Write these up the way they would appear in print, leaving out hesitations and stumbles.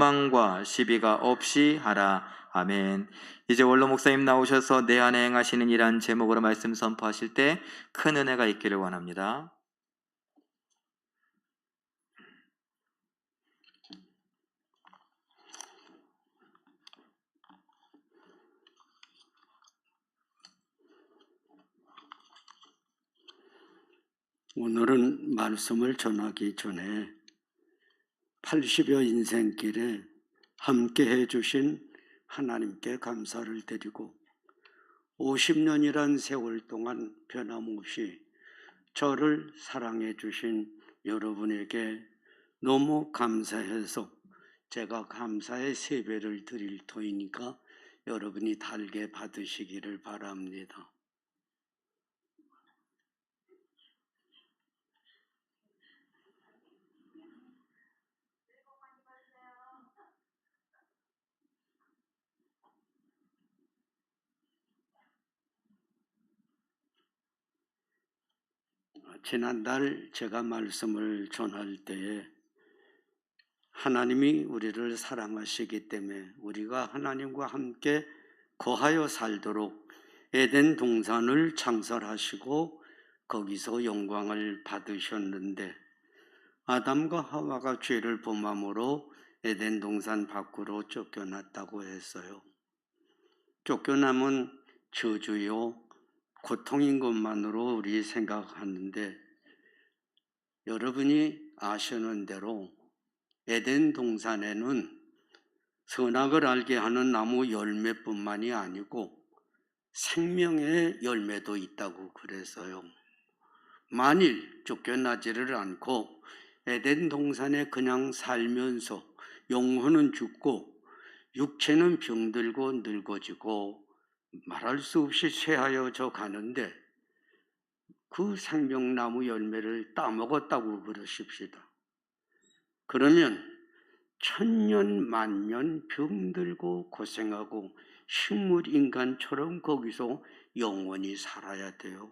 원망과 시비가 없이 하라. 아멘. 이제 원로 목사님 나오셔서 내 안에 행하시는 이란 제목으로 말씀 선포하실 때 큰 은혜가 있기를 원합니다. 오늘은 말씀을 전하기 전에 80여 인생길에 함께 해주신 하나님께 감사를 드리고 50년이란 세월 동안 변함없이 저를 사랑해 주신 여러분에게 너무 감사해서 제가 감사의 세배를 드릴 터이니까 여러분이 달게 받으시기를 바랍니다. 지난달 제가 말씀을 전할 때에 하나님이 우리를 사랑하시기 때문에 우리가 하나님과 함께 거하여 살도록 에덴 동산을 창설하시고 거기서 영광을 받으셨는데 아담과 하와가 죄를 범함으로 에덴 동산 밖으로 쫓겨났다고 했어요. 쫓겨남은 저주요 고통인 것만으로 우리 생각하는데 여러분이 아시는 대로 에덴 동산에는 선악을 알게 하는 나무 열매뿐만이 아니고 생명의 열매도 있다고 그랬어요. 만일 쫓겨나지를 않고 에덴 동산에 그냥 살면서 영혼은 죽고 육체는 병들고 늙어지고 말할 수 없이 쇠하여져 가는데 그 생명나무 열매를 따먹었다고 그러십시다. 그러면 천년 만년 병들고 고생하고 식물인간처럼 거기서 영원히 살아야 돼요.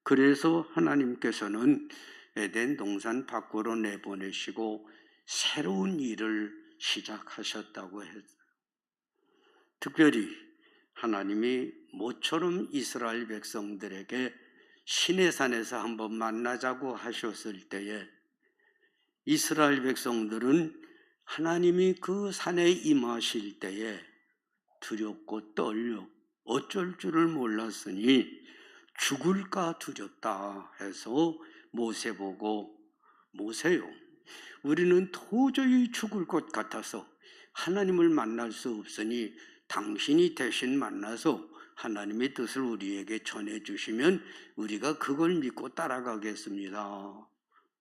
그래서 하나님께서는 에덴 동산 밖으로 내보내시고 새로운 일을 시작하셨다고 했어요. 특별히 하나님이 모처럼 이스라엘 백성들에게 시내산에서 한번 만나자고 하셨을 때에 이스라엘 백성들은 하나님이 그 산에 임하실 때에 두렵고 떨려 어쩔 줄을 몰랐으니 죽을까 두렵다 해서 모세 보고 모세요, 우리는 도저히 죽을 것 같아서 하나님을 만날 수 없으니 당신이 대신 만나서 하나님의 뜻을 우리에게 전해주시면 우리가 그걸 믿고 따라가겠습니다.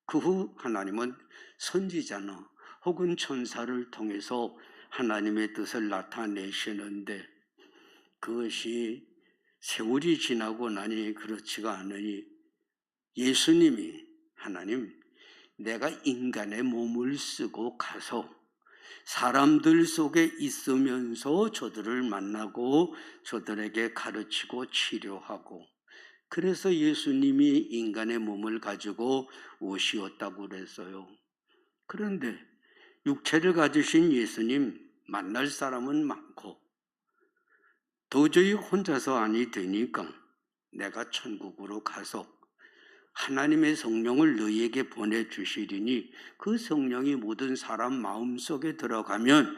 그 후 하나님은 선지자나 혹은 천사를 통해서 하나님의 뜻을 나타내시는데 그것이 세월이 지나고 나니 그렇지가 않으니 예수님이 하나님, 내가 인간의 몸을 쓰고 가서 사람들 속에 있으면서 저들을 만나고 저들에게 가르치고 치료하고 그래서 예수님이 인간의 몸을 가지고 오시었다고 그랬어요. 그런데 육체를 가지신 예수님 만날 사람은 많고 도저히 혼자서 아니 되니까 내가 천국으로 가서 하나님의 성령을 너희에게 보내주시리니 그 성령이 모든 사람 마음속에 들어가면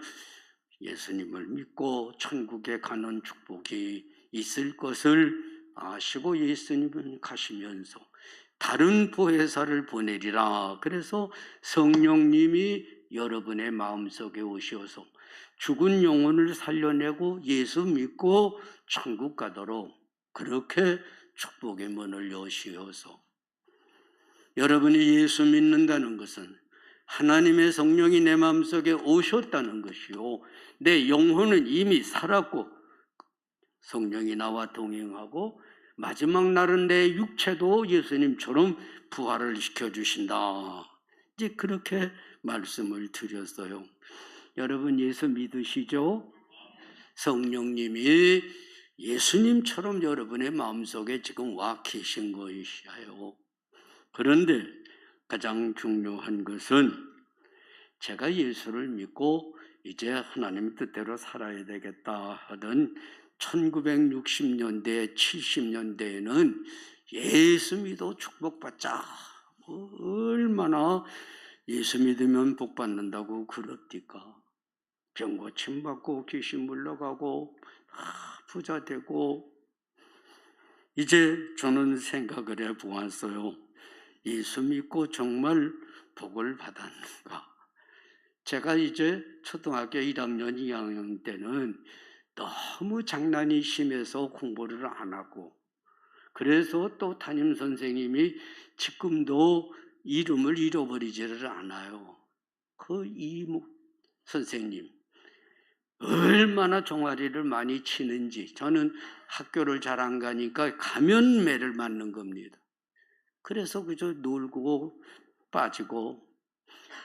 예수님을 믿고 천국에 가는 축복이 있을 것을 아시고 예수님은 가시면서 다른 보혜사를 보내리라. 그래서 성령님이 여러분의 마음속에 오셔서 죽은 영혼을 살려내고 예수 믿고 천국 가도록 그렇게 축복의 문을 여시어서 여러분이 예수 믿는다는 것은 하나님의 성령이 내 마음속에 오셨다는 것이요, 내 영혼은 이미 살았고 성령이 나와 동행하고 마지막 날은 내 육체도 예수님처럼 부활을 시켜주신다. 이제 그렇게 말씀을 드렸어요. 여러분 예수 믿으시죠? 성령님이 예수님처럼 여러분의 마음속에 지금 와 계신 것이에요. 그런데 가장 중요한 것은 제가 예수를 믿고 이제 하나님 뜻대로 살아야 되겠다 하던 1960년대, 70년대에는 예수 믿어 축복받자. 얼마나 예수 믿으면 복 받는다고 그럽니까? 병 고침 받고 귀신 물러가고 부자 되고. 이제 저는 생각을 해보았어요. 예수 믿고 정말 복을 받았는가? 제가 이제 초등학교 1학년, 2학년 때는 너무 장난이 심해서 공부를 안 하고, 그래서 또 담임 선생님이 지금도 이름을 잃어버리지를 않아요. 그 이모 선생님 얼마나 종아리를 많이 치는지. 저는 학교를 잘 안 가니까 가면 매를 맞는 겁니다. 그래서 그저 놀고 빠지고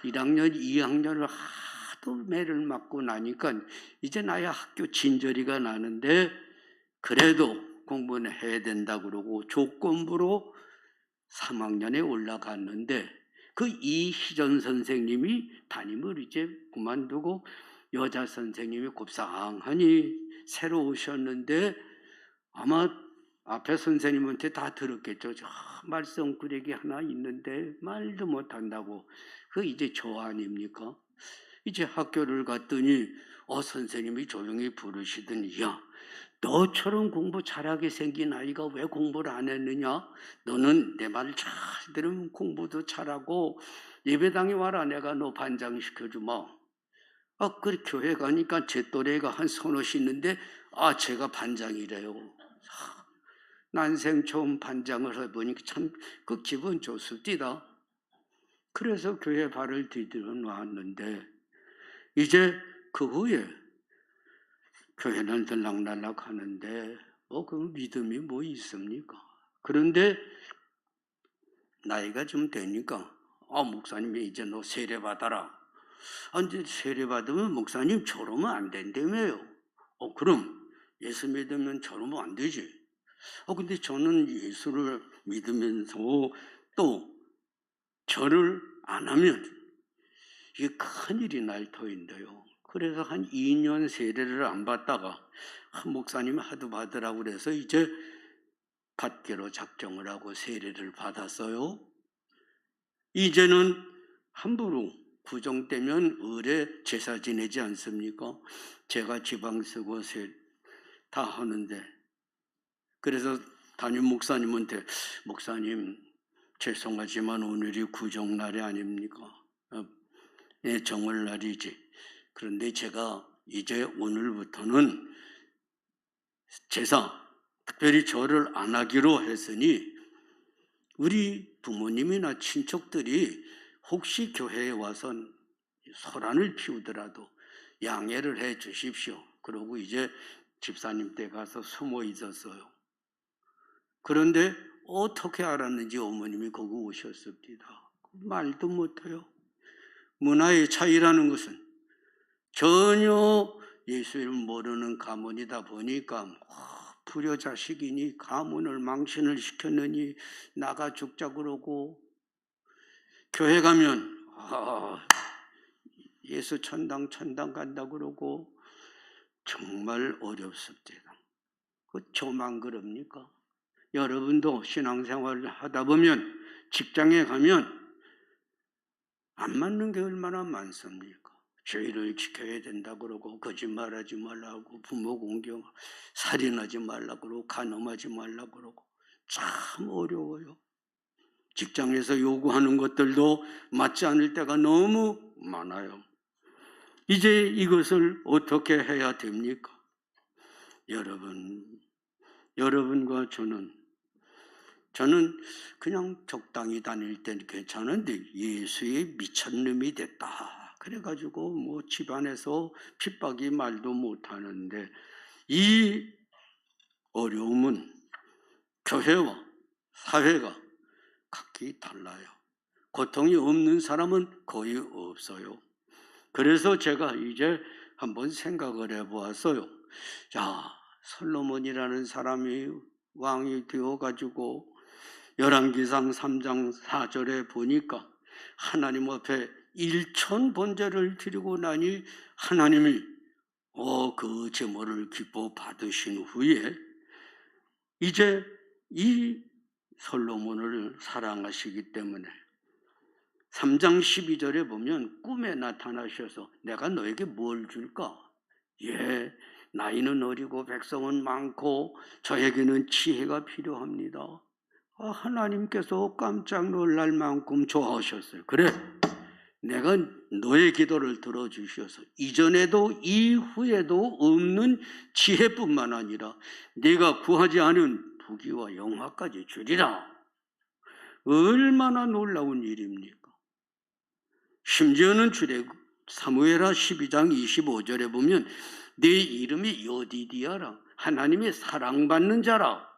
1학년, 2학년을 하도 매를 맞고 나니까 이제 나야 학교 진저리가 나는데, 그래도 공부는 해야 된다 그러고 조건부로 3학년에 올라갔는데, 그 이희전 선생님이 담임을 이제 그만두고 여자 선생님이 곱상하니 새로 오셨는데, 아마 앞에 선생님한테 다 들었겠죠. 저 말썽꾸러기 하나 있는데 말도 못한다고. 그 이제 저 아닙니까? 이제 학교를 갔더니 선생님이 조용히 부르시더니, 야, 너처럼 공부 잘하게 생긴 아이가 왜 공부를 안 했느냐? 너는 내 말 잘 들으면 공부도 잘하고 예배당에 와라. 내가 너 반장시켜주마. 그 교회 가니까 제 또래가 한 서너씩 있는데 제가 반장이래요. 난생 처음 반장을 해보니까 참 그 기분 좋습니다. 그래서 교회 발을 디디러 놨는데, 이제 그 후에 교회는 들락날락 하는데 그 믿음이 뭐 있습니까? 그런데 나이가 좀 되니까 목사님이 이제 너 세례 받아라. 이제 세례 받으면 목사님 저러면 안 된다며요. 그럼 예수 믿으면 저러면 안 되지. 근데 저는 예수를 믿으면서 또 절을 안 하면 이게 큰일이 날 터인데요. 그래서 한 2년 세례를 안 받다가 목사님이 하도 받으라고 그래서 이제 받기로 작정을 하고 세례를 받았어요. 이제는 함부로 구정되면 을에 제사 지내지 않습니까? 제가 지방 쓰고 다 하는데, 그래서 담임 목사님한테, 목사님 죄송하지만 오늘이 구정날이 아닙니까? 정월날이지. 그런데 제가 이제 오늘부터는 제사, 특별히 절을 안 하기로 했으니 우리 부모님이나 친척들이 혹시 교회에 와서 소란을 피우더라도 양해를 해 주십시오. 그러고 이제 집사님 댁 가서 숨어 있었어요. 그런데 어떻게 알았는지 어머님이 거기 오셨습니다. 말도 못해요. 문화의 차이라는 것은 전혀 예수를 모르는 가문이다 보니까 불효자식이니 가문을 망신을 시켰느니 나가 죽자 그러고, 교회 가면 예수 천당 간다 그러고 정말 어렵습니다. 저만 그럽니까? 여러분도 신앙생활을 하다 보면 직장에 가면 안 맞는 게 얼마나 많습니까? 죄를 지켜야 된다 그러고 거짓말하지 말라고, 부모 공경, 살인하지 말라 그러고, 간음하지 말라 그러고 참 어려워요. 직장에서 요구하는 것들도 맞지 않을 때가 너무 많아요. 이제 이것을 어떻게 해야 됩니까? 여러분과 저는 그냥 적당히 다닐 때는 괜찮은데 예수의 미천놈이 됐다. 그래가지고 뭐 집안에서 핍박이 말도 못하는데, 이 어려움은 교회와 사회가 각기 달라요. 고통이 없는 사람은 거의 없어요. 그래서 제가 이제 한번 생각을 해보았어요. 자, 솔로몬이라는 사람이 왕이 되어가지고 열왕기상 3장 4절에 보니까 하나님 앞에 일천 번제를 드리고 나니 하나님이 그 제물을 기뻐 받으신 후에 이제 이 솔로몬을 사랑하시기 때문에 3장 12절에 보면 꿈에 나타나셔서 내가 너에게 뭘 줄까? 나이는 어리고 백성은 많고 저에게는 지혜가 필요합니다. 하나님께서 깜짝 놀랄 만큼 좋아하셨어요. 그래, 내가 너의 기도를 들어주셔서 이전에도 이후에도 없는 지혜뿐만 아니라 네가 구하지 않은 부귀와 영화까지 주리라. 얼마나 놀라운 일입니까? 심지어는 사무엘하 12장 25절에 보면 네 이름이 여디디아라, 하나님의 사랑받는 자라,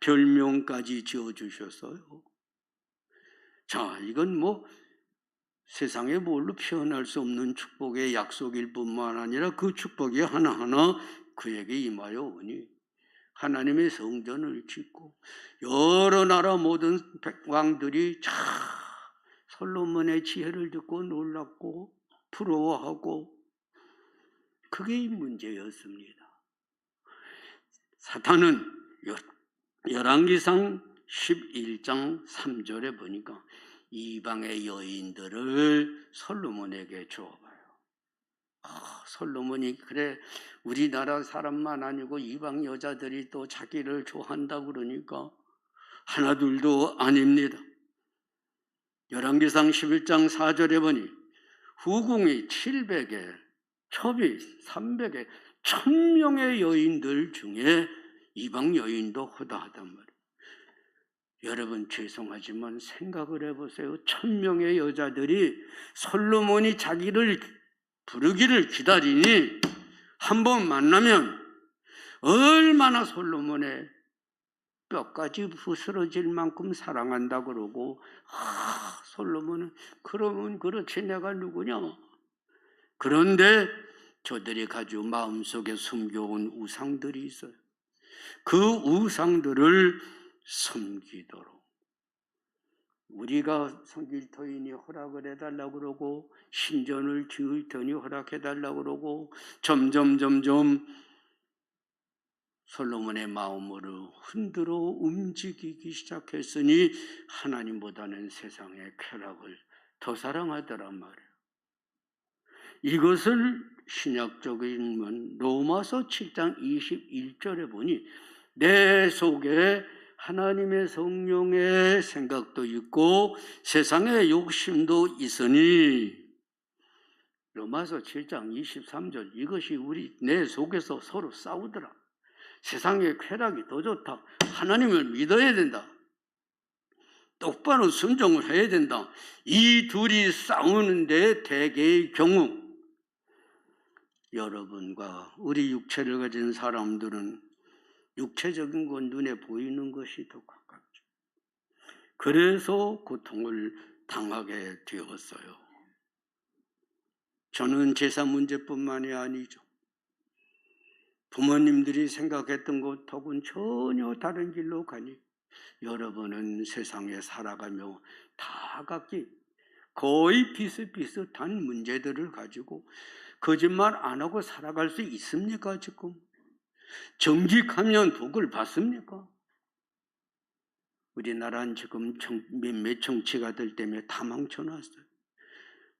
별명까지 지어주셨어요. 자, 이건 세상에 뭘로 표현할 수 없는 축복의 약속일 뿐만 아니라 그 축복이 하나하나 그에게 임하여 오니 하나님의 성전을 짓고 여러 나라 모든 왕들이 솔로몬의 지혜를 듣고 놀랐고 부러워하고, 그게 문제였습니다. 사탄은 열왕기상 11장 3절에 보니까 이방의 여인들을 솔로몬에게 주어봐요. 솔로몬이 그래, 우리나라 사람만 아니고 이방 여자들이 또 자기를 좋아한다 그러니까 하나둘도 아닙니다. 열왕기상 11장 4절에 보니 후궁이 700에 첩이 300에 1000명의 여인들 중에 이방 여인도 허다하단 말이에요. 여러분, 죄송하지만 생각을 해보세요. 1000명의 여자들이 솔로몬이 자기를 부르기를 기다리니 한번 만나면 얼마나 솔로몬의 뼈까지 부스러질 만큼 사랑한다 그러고, 솔로몬은 그러면 그렇지 내가 누구냐. 그런데 저들이 가지고 마음속에 숨겨온 우상들이 있어요. 그 우상들을 섬기도록 우리가 섬길 터이니 허락을 해달라고 그러고 신전을 지을 터니 허락해달라고 그러고 점점 솔로몬의 마음으로 흔들어 움직이기 시작했으니 하나님보다는 세상의 쾌락을 더 사랑하더란 말이에요. 이것을 신약적인 로마서 7장 21절에 보니 내 속에 하나님의 성령의 생각도 있고 세상의 욕심도 있으니, 로마서 7장 23절, 이것이 내 속에서 서로 싸우더라. 세상의 쾌락이 더 좋다. 하나님을 믿어야 된다. 똑바로 순종을 해야 된다. 이 둘이 싸우는데 대개의 경우 여러분과 우리 육체를 가진 사람들은 육체적인 건 눈에 보이는 것이 더 가깝죠. 그래서 고통을 당하게 되었어요. 저는 제사 문제뿐만이 아니죠. 부모님들이 생각했던 것하고는 전혀 다른 길로 가니 여러분은 세상에 살아가며 다 각기 거의 비슷비슷한 문제들을 가지고 거짓말 안 하고 살아갈 수 있습니까? 지금 정직하면 복을 받습니까? 우리나라는 지금 몇몇 정치가들 때문에 다 망쳐놨어요.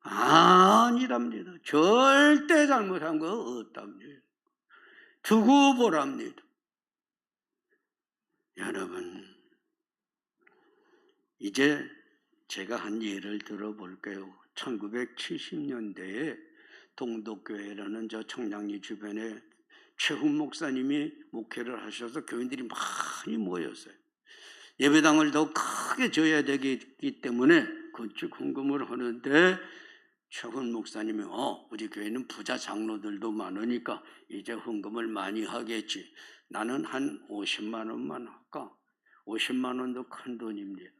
아니랍니다. 절대 잘못한 거 없답니다. 두고 보랍니다. 여러분, 이제 제가 한 예를 들어볼게요. 1970년대에 동덕교회라는 저 청량리 주변에 최훈 목사님이 목회를 하셔서 교인들이 많이 모였어요. 예배당을 더 크게 줘야 되기 때문에 건축 헌금을 하는데 최훈 목사님이 우리 교회는 부자 장로들도 많으니까 이제 헌금을 많이 하겠지. 나는 한 50만 원만 할까? 50만 원도 큰 돈입니다.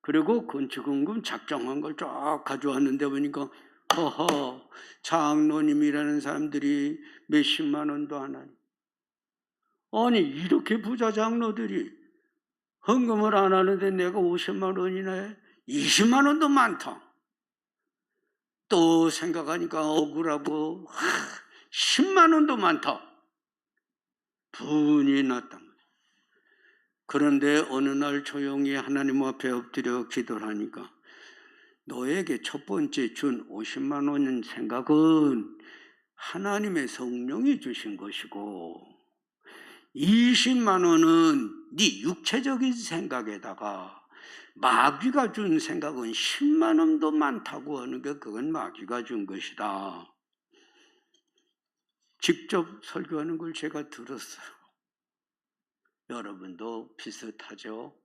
그리고 건축 헌금 작정한 걸 쫙 가져왔는데 보니까 장로님이라는 사람들이 몇십만 원도 안 하니, 아니 이렇게 부자 장로들이 헌금을 안 하는데 내가 50만 원이나 해? 20만 원도 많다. 또 생각하니까 억울하고 10만 원도 많다. 분이 났단 말이에요. 그런데 어느 날 조용히 하나님 앞에 엎드려 기도를 하니까 너에게 첫 번째 준 50만 원 생각은 하나님의 성령이 주신 것이고 20만 원은 네 육체적인 생각에다가 마귀가 준 생각은 10만 원도 많다고 하는 게 그건 마귀가 준 것이다. 직접 설교하는 걸 제가 들었어요. 여러분도 비슷하죠?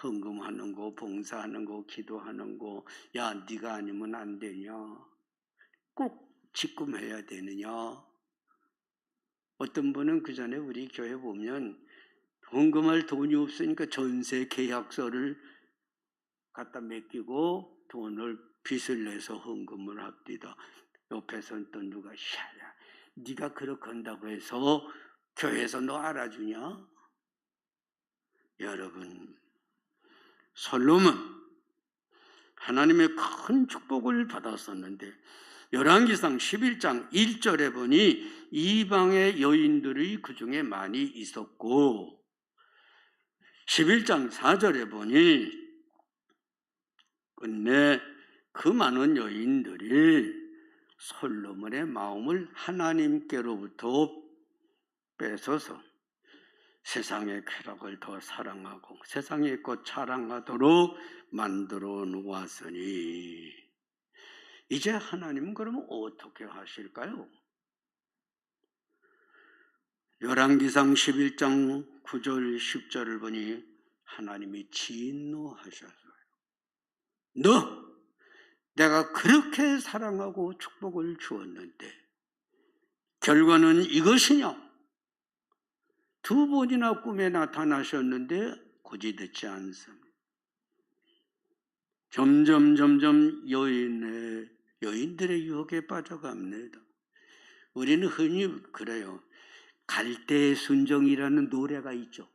헌금하는 거, 봉사하는 거, 기도하는 거, 야 네가 아니면 안 되냐? 꼭 직금해야 되느냐? 어떤 분은 그 전에 우리 교회 보면 헌금할 돈이 없으니까 전세 계약서를 갖다 맡기고 돈을 빚을 내서 헌금을 합니다. 옆에서는 또 누가 샤야 네가 그렇게 한다고 해서 교회에서 너 알아주냐? 여러분, 솔로몬 하나님의 큰 축복을 받았었는데 열왕기상 11장 1절에 보니 이방의 여인들이 그 중에 많이 있었고 11장 4절에 보니 끝내 그 많은 여인들이 솔로몬의 마음을 하나님께로부터 뺏어서 세상의 쾌락을 더 사랑하고 세상의 것 자랑하도록 만들어 놓았으니 이제 하나님은 그러면 어떻게 하실까요? 열왕기상 11장 9절 10절을 보니 하나님이 진노하셨어요. 너 내가 그렇게 사랑하고 축복을 주었는데 결과는 이것이냐? 2번이나 꿈에 나타나셨는데 고지듣지 않습니다. 점점 여인들의 유혹에 빠져갑니다. 우리는 흔히 그래요. 갈대의 순정이라는 노래가 있죠.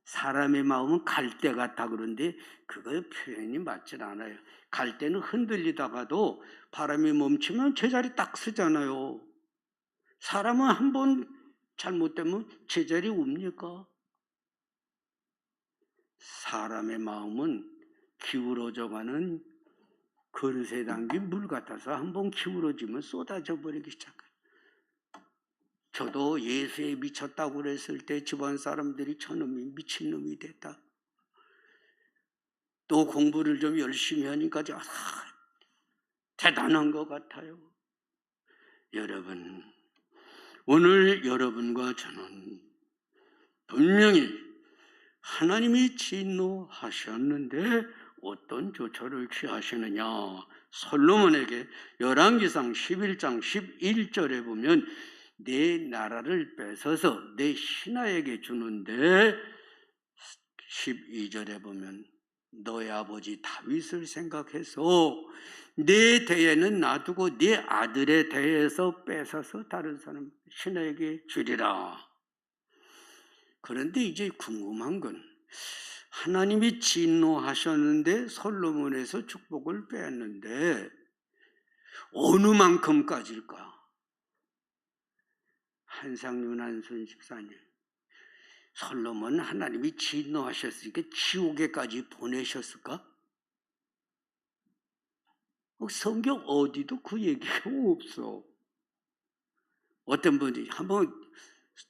사람의 마음은 갈대 같다 그런데 그거 표현이 맞질 않아요. 갈대는 흔들리다가도 바람이 멈추면 제자리 딱 서잖아요. 사람은 한번 잘못되면 제자리 옵니까? 사람의 마음은 기울어져가는 그릇에 담긴 물 같아서 한번 기울어지면 쏟아져 버리기 시작해요. 저도 예수에 미쳤다고 그랬을 때 집안 사람들이 저놈이 미친놈이 됐다. 또 공부를 좀 열심히 하니까 대단한 것 같아요. 여러분, 오늘 여러분과 저는 분명히 하나님이 진노하셨는데 어떤 조처를 취하시느냐? 솔로몬에게 열왕기상 11장 11절에 보면 내 나라를 뺏어서 내 신하에게 주는데 12절에 보면 너의 아버지 다윗을 생각해서 내 대에는 놔두고 네 아들의 대에서 뺏어서 다른 사람 신하에게 주리라. 그런데 이제 궁금한 건 하나님이 진노하셨는데 솔로몬에서 축복을 뺐는데 어느 만큼까지일까? 한상윤 한순 집사님, 솔로몬 하나님이 진노하셨으니까 지옥에까지 보내셨을까? 성경 어디도 그 얘기가 없어. 어떤 분이 한번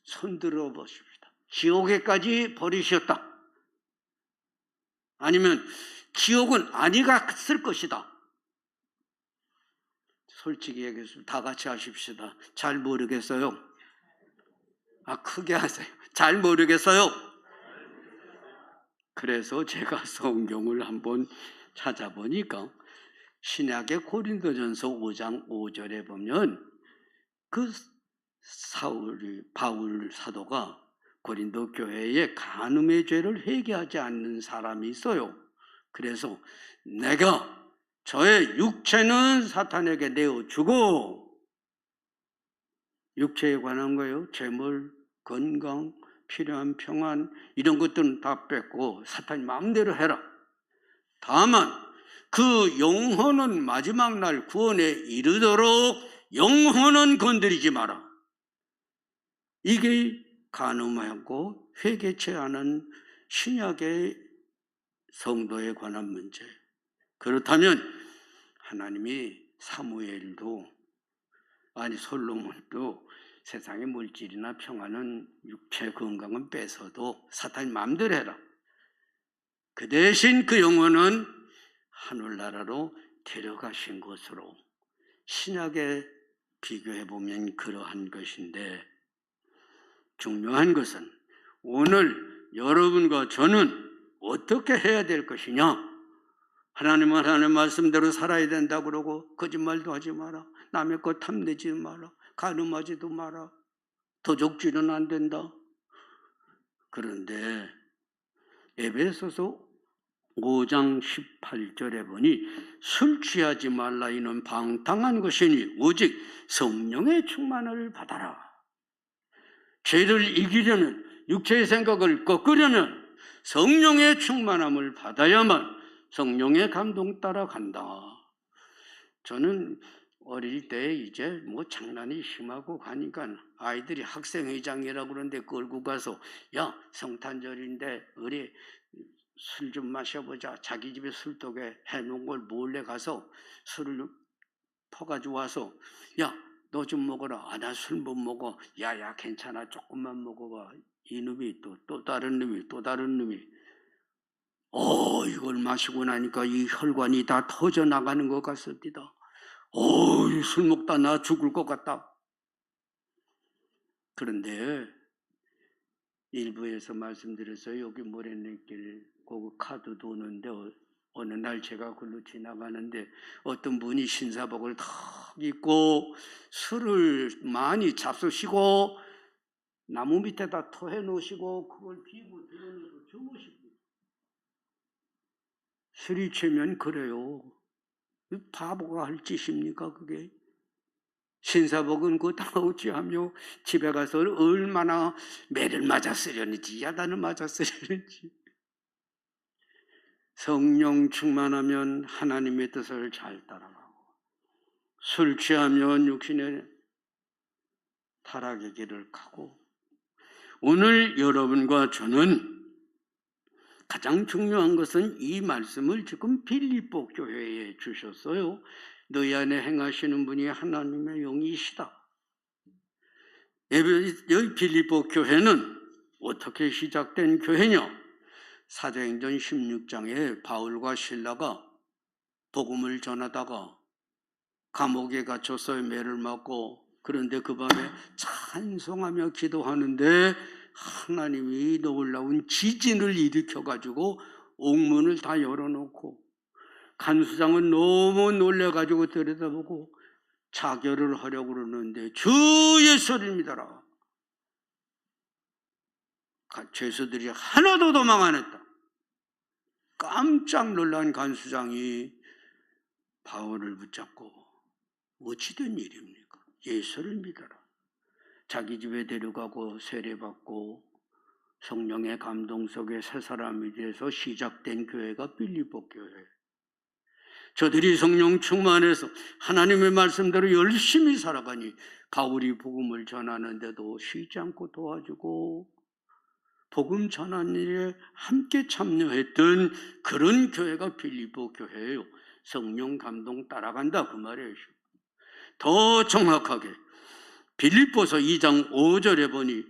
손들어 보십시다. 지옥에까지 버리셨다. 아니면 지옥은 아니 갔을 것이다. 솔직히 얘기해서 다 같이 하십시다. 잘 모르겠어요. 크게 하세요. 잘 모르겠어요. 그래서 제가 성경을 한번 찾아보니까 신약의 고린도전서 5장 5절에 보면 그 바울 사도가 고린도 교회에 간음의 죄를 회개하지 않는 사람이 있어요. 그래서 내가 저의 육체는 사탄에게 내어주고 육체에 관한 거예요. 재물, 건강, 필요한 평안 이런 것들은 다 뺏고 사탄이 마음대로 해라. 다만 그 영혼은 마지막 날 구원에 이르도록 영혼은 건드리지 마라. 이게 간음하고 회개치 않은 신약의 성도에 관한 문제. 그렇다면 하나님이 사무엘도 솔로몬도 세상의 물질이나 평안은 육체 건강은 뺏어도 사탄이 마음대로 해라. 그 대신 그 영혼은 하늘나라로 데려가신 것으로 신약에 비교해 보면 그러한 것인데, 중요한 것은 오늘 여러분과 저는 어떻게 해야 될 것이냐? 하나님은 하나님 말씀대로 살아야 된다고 그러고 거짓말도 하지 마라. 남의 것 탐내지 마라. 간음하지도 마라. 도적질은 안 된다. 그런데 에베소서 5장 18절에 보니 술 취하지 말라. 이는 방탕한 것이니 오직 성령의 충만을 받아라. 죄를 이기려면, 육체의 생각을 꺾으려면 성령의 충만함을 받아야만 성령의 감동 따라 간다. 저는 어릴 때 이제 장난이 심하고 가니까 아이들이 학생회장이라고 그러는데 끌고 가서, 야, 성탄절인데 우리 술 좀 마셔보자. 자기 집에 술독에 해놓은 걸 몰래 가서 술을 퍼가지고 와서, 야, 너 좀 먹어라. 나 술 못 먹어. 야야, 괜찮아, 조금만 먹어봐. 이놈이 또 다른 놈이 이걸 마시고 나니까 이 혈관이 다 터져 나가는 것 같습니다. 술 먹다 나 죽을 것 같다. 그런데 일부에서 말씀드렸어요. 여기 모래내길 거기 카드 도는데 어느 날 제가 글로 지나가는데 어떤 분이 신사복을 탁 입고 술을 많이 잡수시고 나무 밑에다 토해 놓으시고 그걸 비고 들어놓고 주무시고. 술이 취면 그래요. 바보가 할 짓입니까 그게? 신사복은 그거 다 어찌하며 집에 가서 얼마나 매를 맞았으려는지 야단을 맞았으려는지. 성령 충만하면 하나님의 뜻을 잘 따라가고, 술 취하면 육신의 타락의 길을 가고. 오늘 여러분과 저는 가장 중요한 것은 이 말씀을 지금 빌립보 교회에 주셨어요. 너희 안에 행하시는 분이 하나님의 영이시다. 여기 빌립보 교회는 어떻게 시작된 교회냐? 사도행전 16장에 바울과 실라가 복음을 전하다가 감옥에 갇혀서 매를 맞고, 그런데 그 밤에 찬송하며 기도하는데 하나님이 놀라운 지진을 일으켜가지고 옥문을 다 열어놓고, 간수장은 너무 놀래가지고 들여다보고 자결을 하려고 그러는데 주 예수를 믿어라. 죄수들이 하나도 도망 안 했다. 깜짝 놀란 간수장이 바울을 붙잡고 어찌된 일입니까? 예수를 믿어라. 자기 집에 데려가고 세례받고 성령의 감동 속에 새 사람이 돼서 시작된 교회가 빌립보 교회. 저들이 성령 충만해서 하나님의 말씀대로 열심히 살아가니 바울이 복음을 전하는데도 쉬지 않고 도와주고 복음 전하는 일에 함께 참여했던 그런 교회가 빌립보 교회예요. 성령 감동 따라간다 그 말이에요. 더 정확하게 빌립보서 2장 5절에 보니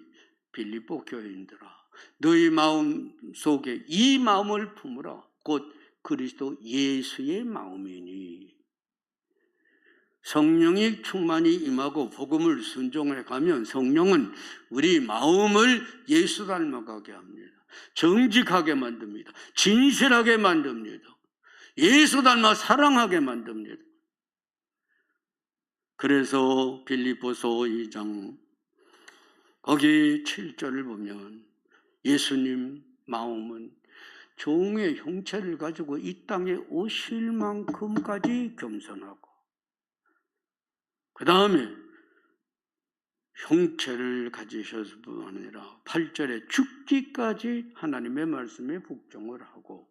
빌립보 교회인들아 너희 마음 속에 이 마음을 품으라. 곧 그리스도 예수의 마음이니. 성령이 충만히 임하고 복음을 순종해 가면 성령은 우리 마음을 예수 닮아가게 합니다. 정직하게 만듭니다. 진실하게 만듭니다. 예수 닮아 사랑하게 만듭니다. 그래서 빌립보서 2장 거기 7절을 보면 예수님 마음은 종의 형체를 가지고 이 땅에 오실 만큼까지 겸손하고, 그 다음에 형체를 가지셔서 뿐 아니라 8절에 죽기까지 하나님의 말씀에 복종을 하고,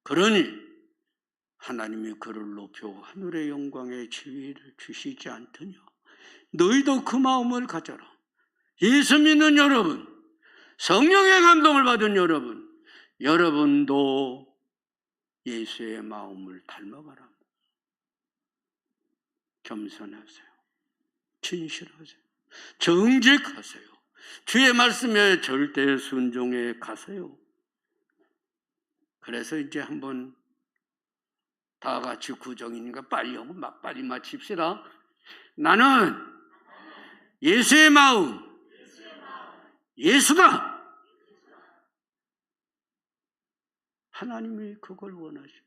그러니 하나님이 그를 높여 하늘의 영광의 지위를 주시지 않더냐. 너희도 그 마음을 가져라. 예수 믿는 여러분, 성령의 감동을 받은 여러분, 여러분도 예수의 마음을 닮아가라. 겸손하세요. 진실하세요. 정직하세요. 주의 말씀에 절대 순종해 가세요. 그래서 이제 한번 다 같이 구정이니까 빨리 하고 빨리 마칩시다. 나는 예수의 마음, 예수다. 하나님이 그걸 원하시고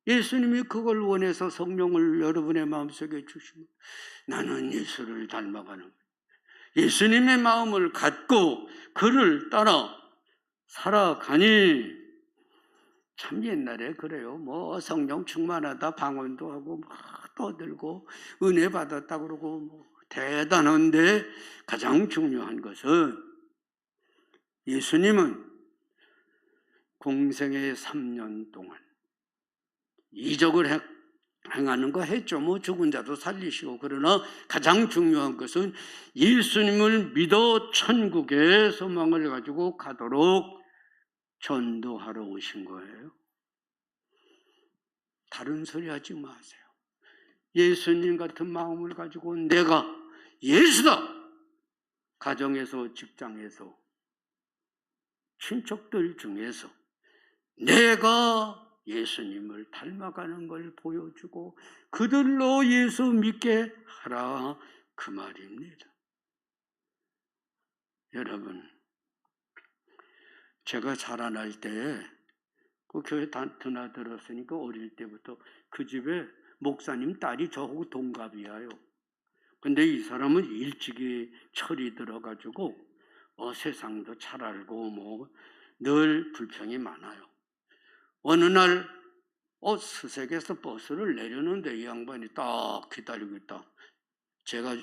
예수님이 그걸 원해서 성령을 여러분의 마음속에 주시고 나는 예수를 닮아가는 거예요. 예수님의 마음을 갖고 그를 따라 살아가니 참 옛날에 그래요. 뭐 성령 충만하다 방언도 하고 막 떠들고 은혜 받았다 그러고 뭐 대단한데 가장 중요한 것은 예수님은 공생의 3년 동안 이적을 행하는 거 했죠. 뭐 죽은 자도 살리시고. 그러나 가장 중요한 것은 예수님을 믿어 천국의 소망을 가지고 가도록 전도하러 오신 거예요. 다른 소리 하지 마세요. 예수님 같은 마음을 가지고 내가 예수다. 가정에서, 직장에서, 친척들 중에서 내가 예수님을 닮아가는 걸 보여주고 그들로 예수 믿게 하라, 그 말입니다. 여러분, 제가 자라날 때 그 교회 드나들었으니까 어릴 때부터 그 집에 목사님 딸이 저하고 동갑이에요. 근데 이 사람은 일찍이 철이 들어가지고 세상도 잘 알고 뭐 늘 불평이 많아요. 어느 날 스색에서 버스를 내렸는데 이 양반이 딱 기다리고 있다. 제가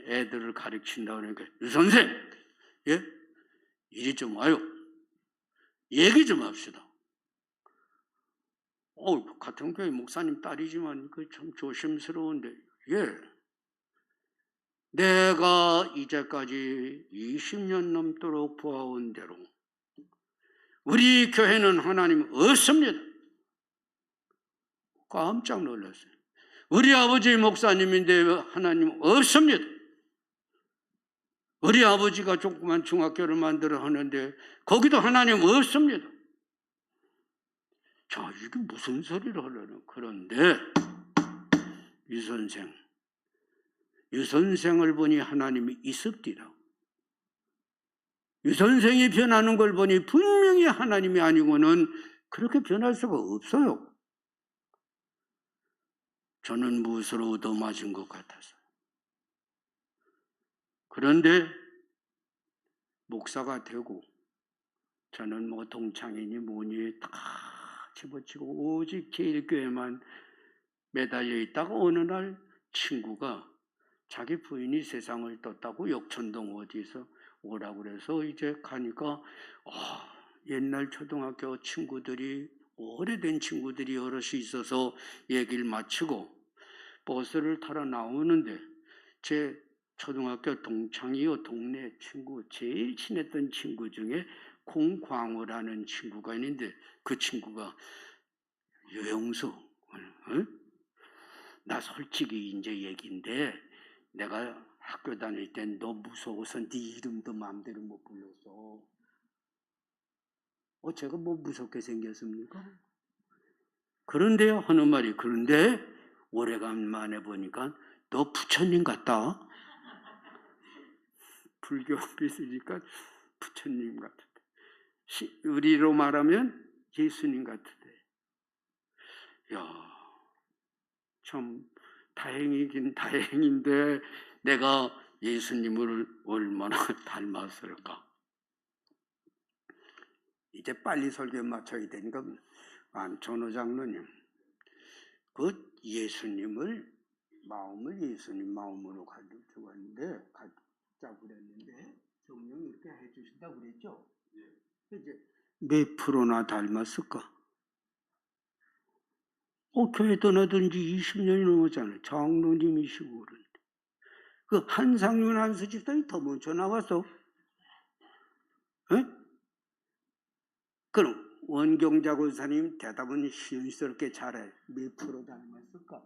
애들을 가르친다 그러니까 유 선생, 예? 이리 좀 와요. 얘기 좀 합시다. 같은 교회 목사님 딸이지만 그 참 조심스러운데, 예. 내가 이제까지 20년 넘도록 보아온 대로 우리 교회는 하나님 없습니다. 깜짝 놀랐어요. 우리 아버지 목사님인데 하나님 없습니다. 우리 아버지가 조그만 중학교를 만들어 하는데 거기도 하나님 없습니다. 자, 이게 무슨 소리를 하려는. 그런데 유 선생을 보니 하나님이 있습디라. 유 선생이 변하는 걸 보니 분명히 하나님이 아니고는 그렇게 변할 수가 없어요. 저는 무엇으로 얻어맞은 것 같아서. 그런데 목사가 되고 저는 뭐 동창이니 뭐니 다 집어치고 오직 제일교회만 매달려 있다가 어느 날 친구가 자기 부인이 세상을 떴다고 역천동 어디서 오라고 그래서 이제 가니까 옛날 초등학교 친구들이 오래된 친구들이 여럿이 있어서 얘기를 마치고 버스를 타러 나오는데 제 초등학교 동창이요 동네 친구 제일 친했던 친구 중에 공광호라는 친구가 있는데 그 친구가 유영수, 나 솔직히 이제 얘기인데 내가 학교 다닐 땐 너 무서워서 네 이름도 마음대로 못 불렀어. 제가 뭐 무섭게 생겼습니까? 그런데요 하는 말이 그런데 오래간만에 보니까 너 부처님 같다. 불교 믿으니까 부처님 같은데 우리로 말하면 예수님 같은데 참 다행이긴 다행인데 내가 예수님을 얼마나 닮았을까. 이제 빨리 설교 마쳐야 되니까 안천호 장로님 그 예수님을 예수님 마음으로 가지고 왔는데 갖자고 그랬는데 성령 이렇게 해주신다고 그랬죠. 이제 몇 프로나 닮았을까? 교회 떠나든 지 20년이 넘었잖아요. 장로님이시고 그런데. 그 한상윤 한수집사님 더 먼저 나와서 에? 그럼 원경자 권사님 대답은 시원스럽게 잘해. 몇 프로 닮았을까?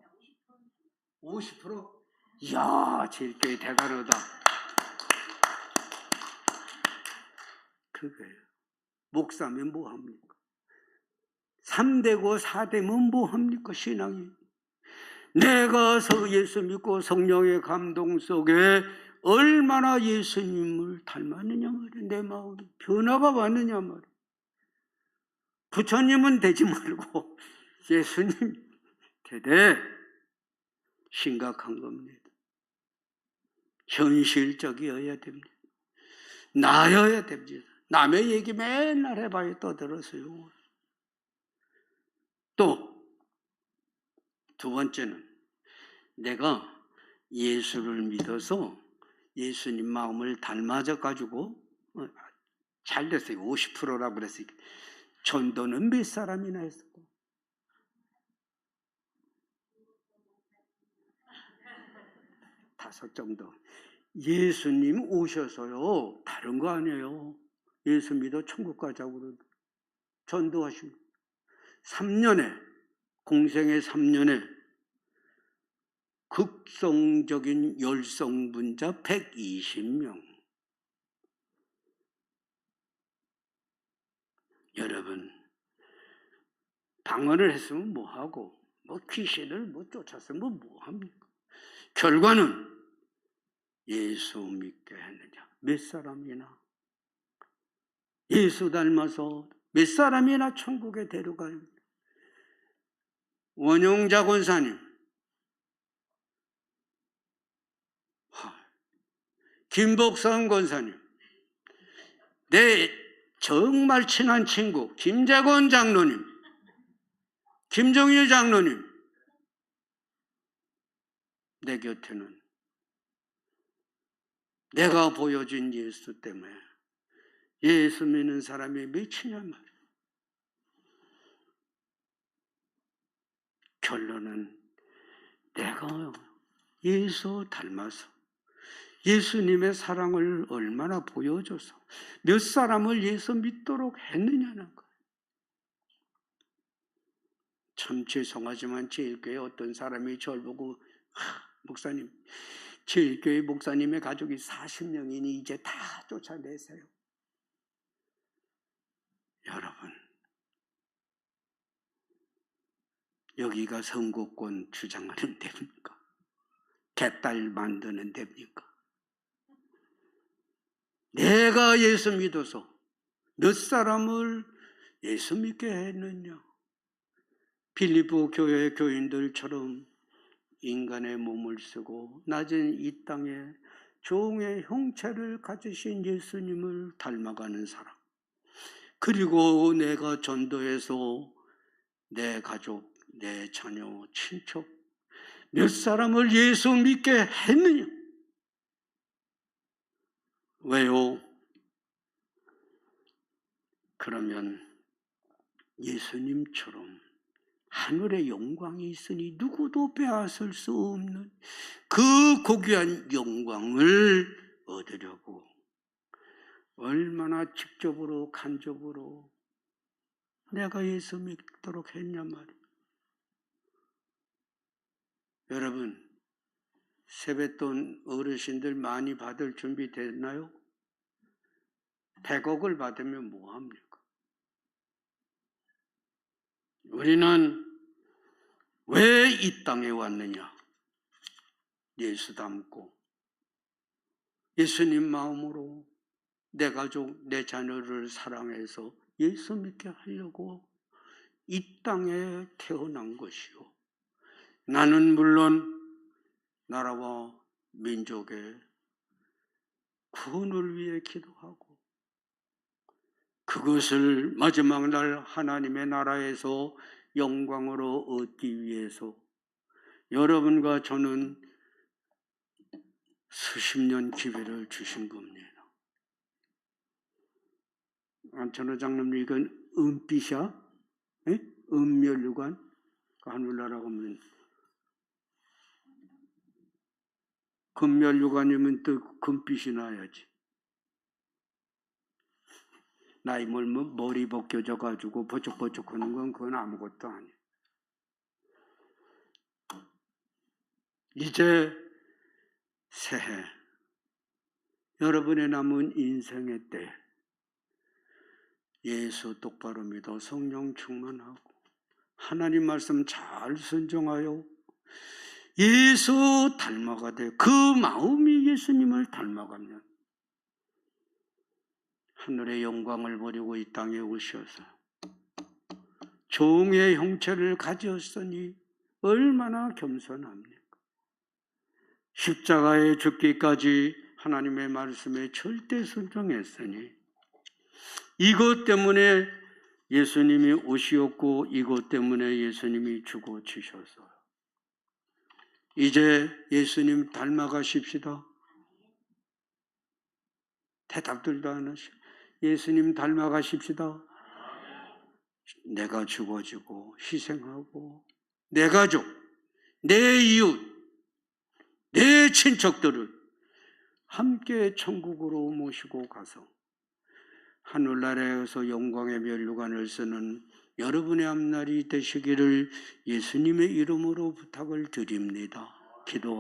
50%? 이야, 제일교회 대가로다. 그거예요. 목사면 뭐합니까? 3대고 4대면 뭐합니까? 신앙이. 내가 예수 믿고 성령의 감동 속에 얼마나 예수님을 닮았느냐 말이야. 내 마음이 변화가 왔느냐 말이야. 부처님은 되지 말고 예수님 되되 심각한 겁니다. 현실적이어야 됩니다. 나여야 됩니다. 남의 얘기 맨날 해봐야 떠들어서요. 또 두 번째는 내가 예수를 믿어서 예수님 마음을 닮아져 가지고 잘 됐어요. 50%라고 그랬어요. 전도는 몇 사람이나 했을까? 5 정도. 예수님 오셔서요. 다른 거 아니에요. 예수 믿어 천국 가자고 그러고 전도하시고 3년에 공생의 3년에 극성적인 열성분자 120명. 여러분 방언을 했으면 뭐하고 귀신을 쫓았으면 뭐합니까? 결과는 예수 믿게 했느냐? 몇 사람이나 예수 닮아서 몇 사람이나 천국에 데려가요. 원용자 권사님, 김복선 권사님, 내 정말 친한 친구 김재권 장로님, 김정일 장로님, 내 곁에는 내가 보여준 예수 때문에 예수 믿는 사람이 몇이냐 말이야. 결론은 내가 예수 닮아서 예수님의 사랑을 얼마나 보여줘서 몇 사람을 예수 믿도록 했느냐는 거예요. 참 죄송하지만 제일교회 어떤 사람이 저를 보고 목사님, 제일교회 목사님의 가족이 40명이니 이제 다 쫓아내세요. 여러분, 여기가 선거권 주장하는 데입니까? 개딸 만드는 데입니까? 내가 예수 믿어서 몇 사람을 예수 믿게 했느냐? 빌립보 교회 교인들처럼 인간의 몸을 쓰고 낮은 이 땅에 종의 형체를 가지신 예수님을 닮아가는 사람. 그리고 내가 전도해서 내 가족, 내 자녀, 친척 몇 사람을 예수 믿게 했느냐? 왜요? 그러면 예수님처럼 하늘의 영광이 있으니 누구도 빼앗을 수 없는 그 고귀한 영광을 얻으려고 얼마나 직접으로 간접으로 내가 예수 믿도록 했냐 말이에요. 여러분, 세뱃돈 어르신들 많이 받을 준비 됐나요? 100억을 받으면 뭐합니까? 우리는 왜 이 땅에 왔느냐? 예수 닮고 예수님 마음으로 내 가족, 내 자녀를 사랑해서 예수 믿게 하려고 이 땅에 태어난 것이요. 나는 물론 나라와 민족의 구원을 위해 기도하고 그것을 마지막 날 하나님의 나라에서 영광으로 얻기 위해서 여러분과 저는 수십 년 기회를 주신 겁니다. 안천호 장로님, 이건 은빛이야? 은멸류관? 그 하늘나라 가면 금면류관이면 또 금빛이 나야지. 나이 멀면 머리 벗겨져 가지고 버쩍버쩍하는 건 그건 아무것도 아니에요. 이제 새해 여러분의 남은 인생의 때 예수 똑바로 믿어 성령 충만하고 하나님 말씀 잘 순종하여 예수 닮아가되 그 마음이 예수님을 닮아가면 하늘의 영광을 버리고 이 땅에 오셔서 종의 형체를 가졌으니 얼마나 겸손합니까? 십자가에 죽기까지 하나님의 말씀에 절대 순종했으니 이것 때문에 예수님이 오시었고 이것 때문에 예수님이 죽어지셔서 이제 예수님 닮아가십시다. 대답들도 안 하시고 예수님 닮아가십시다. 내가 죽어지고 희생하고 내 가족, 내 이웃, 내 친척들을 함께 천국으로 모시고 가서 하늘나라에서 영광의 면류관을 쓰는 여러분의 앞날이 되시기를 예수님의 이름으로 부탁을 드립니다. 기도